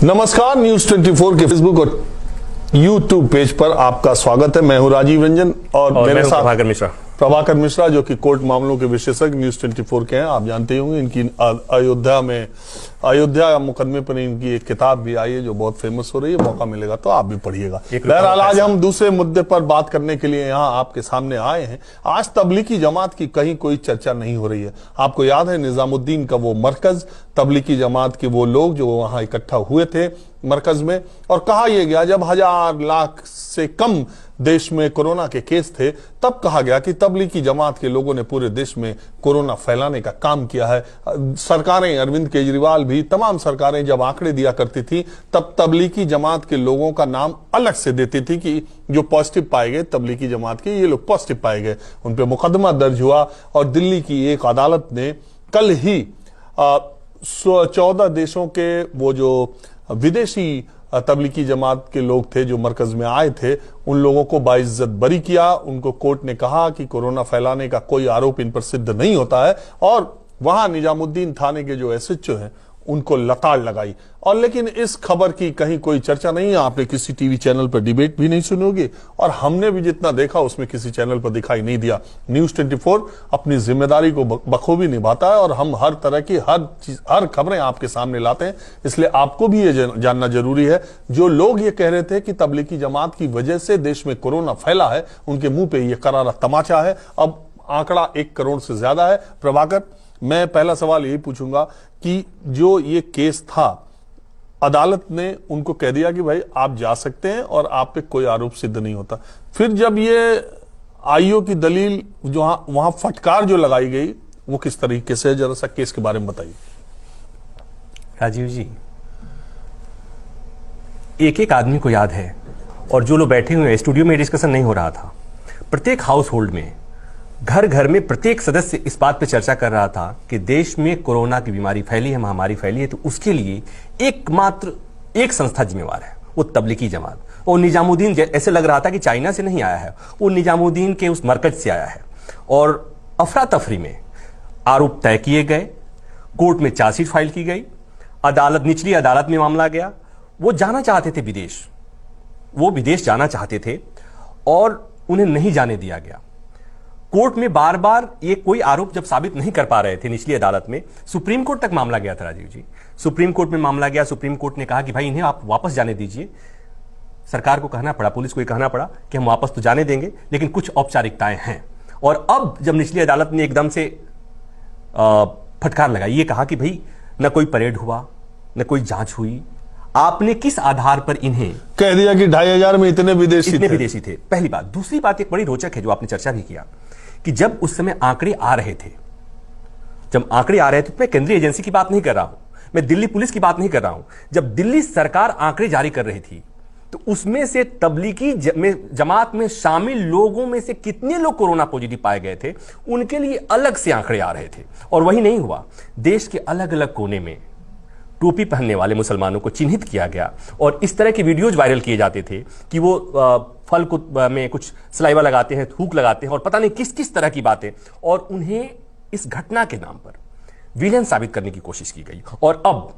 नमस्कार, न्यूज 24 के फेसबुक और यूट्यूब पेज पर आपका स्वागत है। मैं हूं राजीव रंजन और मेरे साथ प्रभाकर मिश्रा जो कि कोर्ट मामलों के विशेषज्ञ न्यूज 24 के हैं। आप जानते होंगे इनकी अयोध्या मुकदमे पर इनकी एक किताब भी आई है जो बहुत फेमस हो रही है। मौका मिलेगा तो आप भी पढ़िएगा। बहरहाल आज हम दूसरे मुद्दे पर बात करने के लिए यहाँ आपके सामने आए हैं। आज तबलीगी जमात की कहीं कोई चर्चा नहीं हो रही है। आपको याद है निजामुद्दीन का वो मरकज, तबलीगी जमात के वो लोग जो वहां इकट्ठा हुए थे मरकज में, और कहा यह गया जब 1000 लाख से कम देश में कोरोना के केस थे तब कहा गया कि तबलीगी जमात के लोगों ने पूरे देश में कोरोना फैलाने का काम किया है। सरकारें, अरविंद केजरीवाल भी, तमाम सरकारें जब आंकड़े दिया करती थी तब तबलीगी जमात के लोगों का नाम अलग से देती थी कि जो पॉजिटिव पाए गए तबलीगी जमात के, ये लोग पॉजिटिव पाए गए, उन पर मुकदमा दर्ज हुआ। और दिल्ली की एक अदालत ने कल ही 14 देशों के वो जो विदेशी तबलीगी जमात के लोग थे जो मरकज में आए थे उन लोगों को बाइज्जत बरी किया। उनको कोर्ट ने कहा कि कोरोना फैलाने का कोई आरोप इन पर सिद्ध नहीं होता है, और वहां निजामुद्दीन थाने के जो एसएचओ हैं उनको लताड़ लगाई। और लेकिन इस खबर की कहीं कोई चर्चा नहीं है। आपने किसी टीवी चैनल पर डिबेट भी नहीं सुनी होगी और हमने भी जितना देखा उसमें किसी चैनल पर दिखाई नहीं दिया। न्यूज 24 अपनी जिम्मेदारी को बखूबी निभाता है और हम हर तरह की हर खबरें आपके सामने लाते हैं। इसलिए आपको भी ये जानना जरूरी है। जो लोग ये कह रहे थे कि तबलीगी जमात की वजह से देश में कोरोना फैला है, उनके मुंह पे ये करारा तमाचा है। अब आंकड़ा 1 करोड़ से ज्यादा है। प्रभाकर, मैं पहला सवाल यही पूछूंगा कि जो ये केस था, अदालत ने उनको कह दिया कि भाई आप जा सकते हैं और आप पे कोई आरोप सिद्ध नहीं होता। फिर जब ये आईओ की दलील जो वहां फटकार जो लगाई गई वो किस तरीके से, जरा सा केस के बारे में बताइए। राजीव जी, एक एक आदमी को याद है, और जो लोग बैठे हुए हैं, स्टूडियो में डिस्कशन नहीं हो रहा था, प्रत्येक हाउस होल्ड में, घर घर में प्रत्येक सदस्य इस बात पर चर्चा कर रहा था कि देश में कोरोना की बीमारी फैली है, महामारी फैली है, तो उसके लिए एकमात्र एक संस्था जिम्मेवार है, वो तबलीगी जमात। और निजामुद्दीन ऐसे लग रहा था कि चाइना से नहीं आया है, वो निजामुद्दीन के उस मरकज से आया है। और अफरा तफरी में आरोप तय किए गए, कोर्ट में चार्जशीट फाइल की गई, अदालत, निचली अदालत में मामला गया। वो जाना चाहते थे विदेश, वो विदेश जाना चाहते थे और उन्हें नहीं जाने दिया गया। कोर्ट में बार बार ये कोई आरोप जब साबित नहीं कर पा रहे थे, निचली अदालत में सुप्रीम कोर्ट तक मामला गया था। राजीव जी, सुप्रीम कोर्ट में मामला गया। सुप्रीम कोर्ट ने कहा कि भाई इन्हें आप वापस जाने दीजिए। सरकार को कहना पड़ा, पुलिस को ये कहना पड़ा कि हम वापस तो जाने देंगे लेकिन कुछ औपचारिकताएं हैं। और अब जब निचली अदालत ने एकदम से फटकार लगाई, ये कहा कि भाई न कोई परेड हुआ, न कोई जांच हुई, आपने किस आधार पर इन्हें कह दिया कि 2500 में इतने विदेशी थे। पहली बात। दूसरी बात एक बड़ी रोचक है जो आपने चर्चा भी किया कि जब उस समय आंकड़े आ रहे थे, तो मैं केंद्रीय एजेंसी की बात नहीं कर रहा हूं, मैं दिल्ली पुलिस की बात नहीं कर रहा हूं। जब दिल्ली सरकार आंकड़े जारी कर रही थी तो उसमें से तबलीगी जमात में शामिल लोगों में से कितने लोग कोरोना पॉजिटिव पाए गए थे, उनके लिए अलग से आंकड़े आ रहे थे। और वही नहीं हुआ, देश के अलग अलग कोने में टोपी पहनने वाले मुसलमानों को चिन्हित किया गया और इस तरह के वीडियोज वायरल किए जाते थे कि वो फल में कुछ सलाइवा लगाते हैं, थूक लगाते हैं और पता नहीं किस किस तरह की बातें, और उन्हें इस घटना के नाम पर विलेन साबित करने की कोशिश की गई। और अब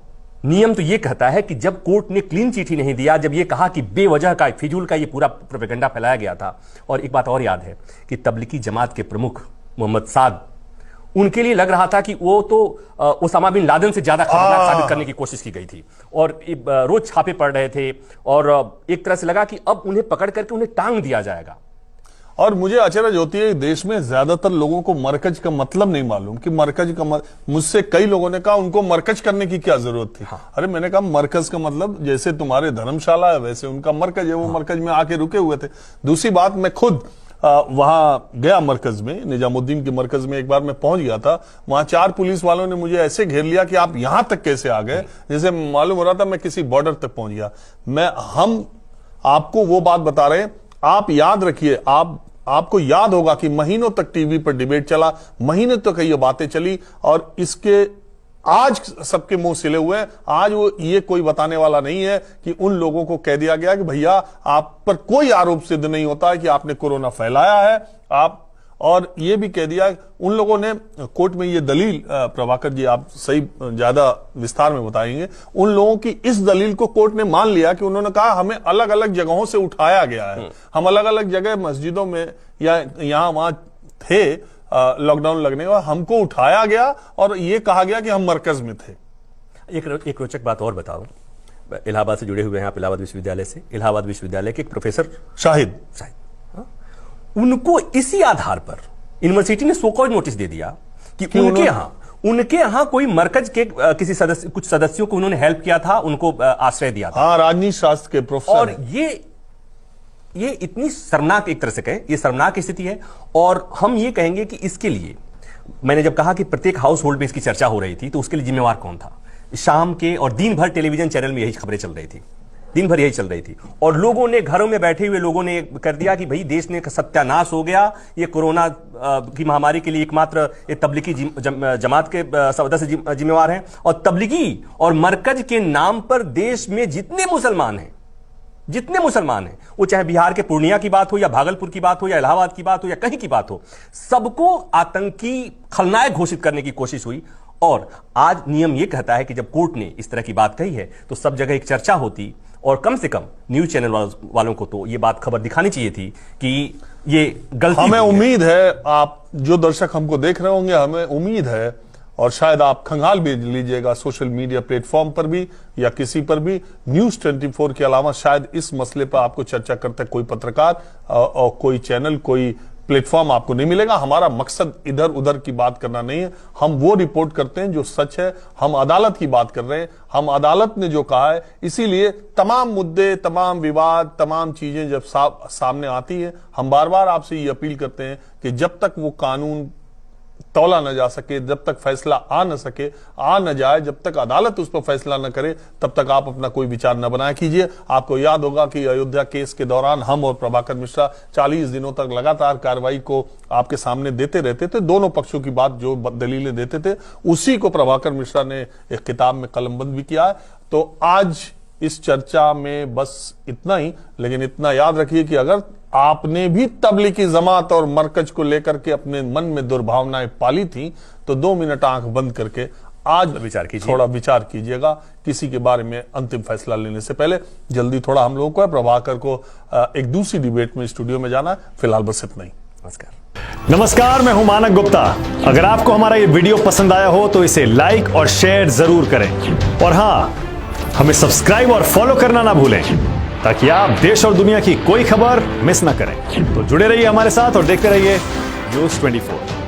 नियम तो ये कहता है कि जब कोर्ट ने क्लीन चिट ही नहीं दिया, जब ये कहा कि बेवजह का, फिजूल का ये पूरा प्रोपेगेंडा फैलाया गया था। और एक बात और याद है कि तबलीगी जमात के प्रमुख मोहम्मद साद, उनके लिए लग रहा था कि वो तो ओसामा बिन लादेन से ज्यादा खतरनाक साबित करने की कोशिश की गई थी और रोज छापे पड़ रहे थे। और एक तरह से लगा कि अब उन्हें पकड़ करके उन्हें टांग दिया जाएगा। और मुझे अचरज होती है देश में ज्यादातर लोगों को मरकज का मतलब नहीं मालूम कि मरकज का मुझसे कई लोगों ने कहा उनको मरकज करने की क्या जरूरत थी। हाँ। अरे मैंने कहा मरकज का मतलब जैसे तुम्हारे धर्मशाला है वैसे उनका मरकज है, वो मरकज में आके रुके हुए थे। दूसरी बात, मैं खुद वहां गया मरकज में, निजामुद्दीन के मरकज में एक बार मैं पहुंच गया था। वहां 4 पुलिस वालों ने मुझे ऐसे घेर लिया कि आप यहां तक कैसे आ गए, जैसे मालूम हो रहा था मैं किसी बॉर्डर तक पहुंच गया। हम आपको वो बात बता रहे हैं, आप याद रखिए, आपको याद होगा कि महीनों तक टीवी पर डिबेट चला, महीनों तक ये बातें चली और इसके आज सबके मुंह सिले हुए हैं। आज वो ये कोई बताने वाला नहीं है कि उन लोगों को कह दिया गया कि भैया आप पर कोई आरोप सिद्ध नहीं होता है कि आपने कोरोना फैलाया है, आप और ये भी कह दिया, उन लोगों ने कोर्ट में ये दलील, प्रभाकर जी आप सही ज्यादा विस्तार में बताएंगे, उन लोगों की इस दलील को कोर्ट ने मान लिया कि उन्होंने कहा हमें अलग अलग जगहों से उठाया गया है, हम अलग अलग जगह मस्जिदों में या यहां वहां थे लॉकडाउन लगने के बाद, हमको उठाया गया और ये कहा गया कि हम मरकज में थे। एक रोचक बात और बताओ, इलाहाबाद से जुड़े हुए हैं आप, इलाहाबाद विश्वविद्यालय से, इलाहाबाद विश्वविद्यालय के एक प्रोफेसर शाहिद, उनको इसी आधार पर यूनिवर्सिटी ने सो कॉज नोटिस दे दिया कि उनके यहां कोई मरकज के किसी सदस्य, कुछ सदस्यों को उन्होंने हेल्प किया था, उनको आश्रय दिया था। हाँ, राजनीति शास्त्र के प्रोफेसर। और ये इतनी शर्मनाक, एक तरह से कहें ये शर्मनाक स्थिति है। और हम ये कहेंगे कि इसके लिए मैंने जब कहा कि प्रत्येक हाउस होल्ड में इसकी चर्चा हो रही थी, तो उसके लिए जिम्मेवार कौन था? शाम के और दिन भर टेलीविजन चैनल में यही खबरें चल रही थी, दिन भर यही चल रही थी, और लोगों ने, घरों में बैठे हुए लोगों ने कर दिया कि भाई देश में सत्यानाश हो गया, ये कोरोना की महामारी के लिए एकमात्र ये तबलीगी जमात के सदस्य जिम्मेवार हैं। और तबलीगी और मरकज के नाम पर देश में जितने मुसलमान हैं, वो चाहे बिहार के पूर्णिया की बात हो या भागलपुर की बात हो या इलाहाबाद की बात हो या कहीं की बात हो, सबको आतंकी खलनायक घोषित करने की कोशिश हुई। और आज नियम यह कहता है कि जब कोर्ट ने इस तरह की बात कही है तो सब जगह एक चर्चा होती, और कम से कम न्यूज चैनल वालों को तो ये बात खबर दिखानी चाहिए थी कि ये गलती। हमें उम्मीद है, आप जो दर्शक हमको देख रहे होंगे, हमें उम्मीद है, और शायद आप खंगाल भी लीजिएगा सोशल मीडिया प्लेटफॉर्म पर भी या किसी पर भी, न्यूज 24 के अलावा शायद इस मसले पर आपको चर्चा करते कोई पत्रकार और कोई चैनल, कोई प्लेटफॉर्म आपको नहीं मिलेगा। हमारा मकसद इधर उधर की बात करना नहीं है, हम वो रिपोर्ट करते हैं जो सच है। हम अदालत की बात कर रहे हैं, हम अदालत ने जो कहा है, इसीलिए तमाम मुद्दे, तमाम विवाद, तमाम चीजें जब सामने आती है, हम बार बार आपसे ये अपील करते हैं कि जब तक वो कानून तौला न जा सके, जब तक फैसला आ न जाए, जब तक अदालत उस पर फैसला न करे, तब तक आप अपना कोई विचार न बनाया कीजिए। आपको याद होगा कि अयोध्या केस के दौरान हम और प्रभाकर मिश्रा 40 दिनों तक लगातार कार्रवाई को आपके सामने देते रहते थे, दोनों पक्षों की बात जो दलीलें देते थे, उसी को प्रभाकर मिश्रा ने एक किताब में कलमबंद भी किया है। तो आज इस चर्चा में बस इतना ही, लेकिन इतना याद रखिए कि अगर आपने भी तबलीगी जमात और मरकज को लेकर के अपने मन में दुर्भावनाएं पाली थी, तो 2 मिनट आंख बंद करके आज थोड़ा विचार कीजिएगा किसी के बारे में अंतिम फैसला लेने से पहले। जल्दी थोड़ा हम लोगों को है, प्रभाकर को एक दूसरी डिबेट में स्टूडियो में जाना है। फिलहाल बस इतना ही। नमस्कार, मैं हूं मानक गुप्ता। अगर आपको हमारा ये वीडियो पसंद आया हो तो इसे लाइक और शेयर जरूर करें, और हाँ, हमें सब्सक्राइब और फॉलो करना ना भूलें ताकि आप देश और दुनिया की कोई खबर मिस ना करें। तो जुड़े रहिए हमारे साथ और देखते रहिए न्यूज़ 24।